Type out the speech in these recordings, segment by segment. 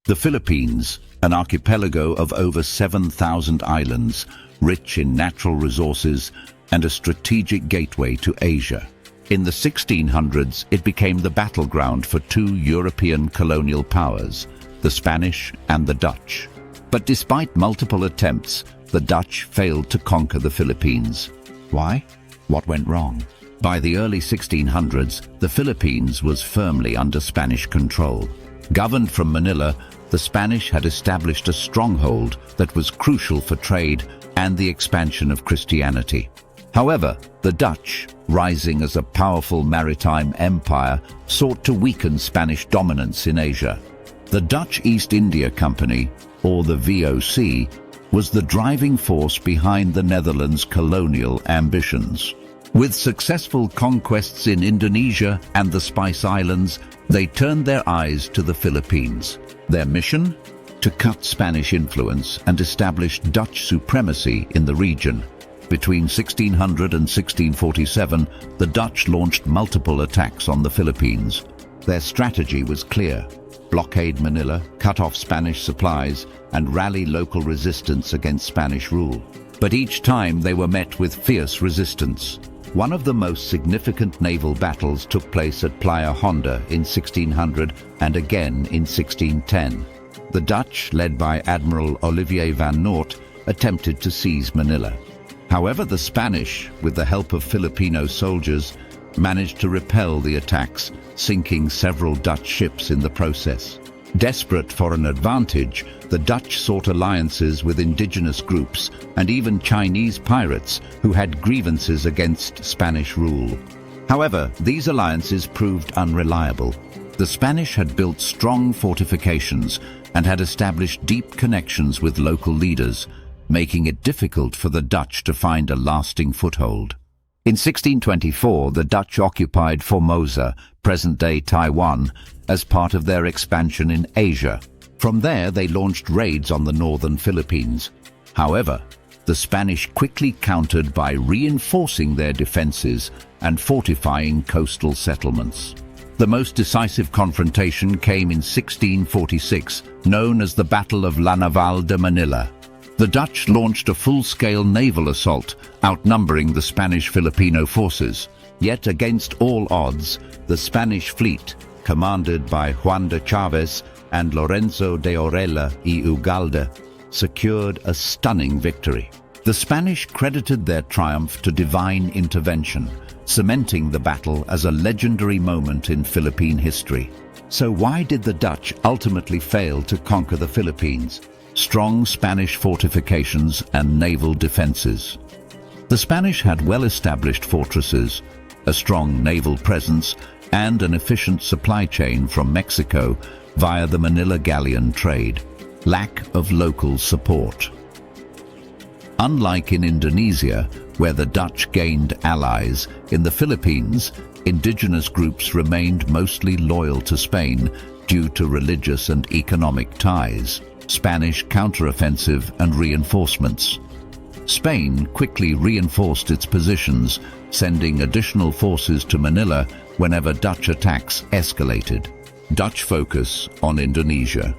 The Philippines, an archipelago of over 7,000 islands, rich in natural resources and a strategic gateway to Asia. In the 1600s, it became the battleground for two European colonial powers, the Spanish and the Dutch. But despite multiple attempts, the Dutch failed to conquer the Philippines. Why? What went wrong? By the early 1600s, the Philippines was firmly under Spanish control. Governed from Manila, the Spanish had established a stronghold that was crucial for trade and the expansion of Christianity. However, the Dutch, rising as a powerful maritime empire, sought to weaken Spanish dominance in Asia. The Dutch East India Company, or the VOC, was the driving force behind the Netherlands' colonial ambitions. With successful conquests in Indonesia and the Spice Islands, they turned their eyes to the Philippines. Their mission? To cut Spanish influence and establish Dutch supremacy in the region. Between 1600 and 1647, the Dutch launched multiple attacks on the Philippines. Their strategy was clear: blockade Manila, cut off Spanish supplies, and rally local resistance against Spanish rule. But each time they were met with fierce resistance. One of the most significant naval battles took place at Playa Honda in 1600 and again in 1610. The Dutch, led by Admiral Olivier van Noort, attempted to seize Manila. However, the Spanish, with the help of Filipino soldiers, managed to repel the attacks, sinking several Dutch ships in the process. Desperate for an advantage, the Dutch sought alliances with indigenous groups and even Chinese pirates who had grievances against Spanish rule. However, these alliances proved unreliable. The Spanish had built strong fortifications and had established deep connections with local leaders, making it difficult for the Dutch to find a lasting foothold. In 1624, the Dutch occupied Formosa, present-day Taiwan, as part of their expansion in Asia. From there, they launched raids on the northern Philippines. However, the Spanish quickly countered by reinforcing their defenses and fortifying coastal settlements. The most decisive confrontation came in 1646, known as the Battle of Naval de Manila. The Dutch launched a full-scale naval assault, outnumbering the Spanish-Filipino forces. Yet against all odds, the Spanish fleet, commanded by Juan de Chaves and Lorenzo de Orella y Ugalde, secured a stunning victory. The Spanish credited their triumph to divine intervention, cementing the battle as a legendary moment in Philippine history. So why did the Dutch ultimately fail to conquer the Philippines? Strong Spanish fortifications and naval defenses. The Spanish had well-established fortresses, a strong naval presence, and an efficient supply chain from Mexico via the Manila galleon trade. Lack of local support. Unlike in Indonesia, where the Dutch gained allies, in the Philippines, indigenous groups remained mostly loyal to Spain due to religious and economic ties. Spanish counteroffensive and reinforcements. Spain quickly reinforced its positions, sending additional forces to Manila whenever Dutch attacks escalated. Dutch focus on Indonesia.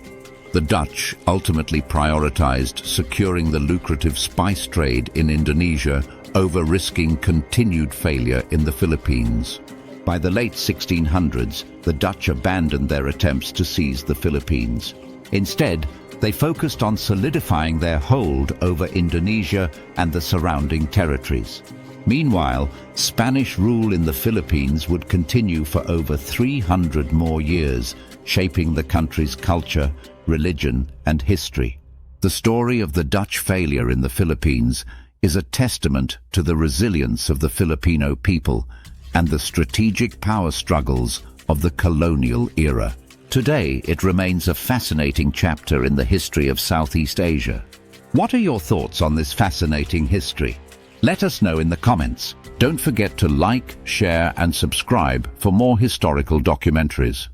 The Dutch ultimately prioritized securing the lucrative spice trade in Indonesia over risking continued failure in the Philippines. By the late 1600s, the Dutch abandoned their attempts to seize the Philippines. Instead, they focused on solidifying their hold over Indonesia and the surrounding territories. Meanwhile, Spanish rule in the Philippines would continue for over 300 more years, shaping the country's culture, religion, and history. The story of the Dutch failure in the Philippines is a testament to the resilience of the Filipino people and the strategic power struggles of the colonial era. Today, it remains a fascinating chapter in the history of Southeast Asia. What are your thoughts on this fascinating history? Let us know in the comments. Don't forget to like, share, and subscribe for more historical documentaries.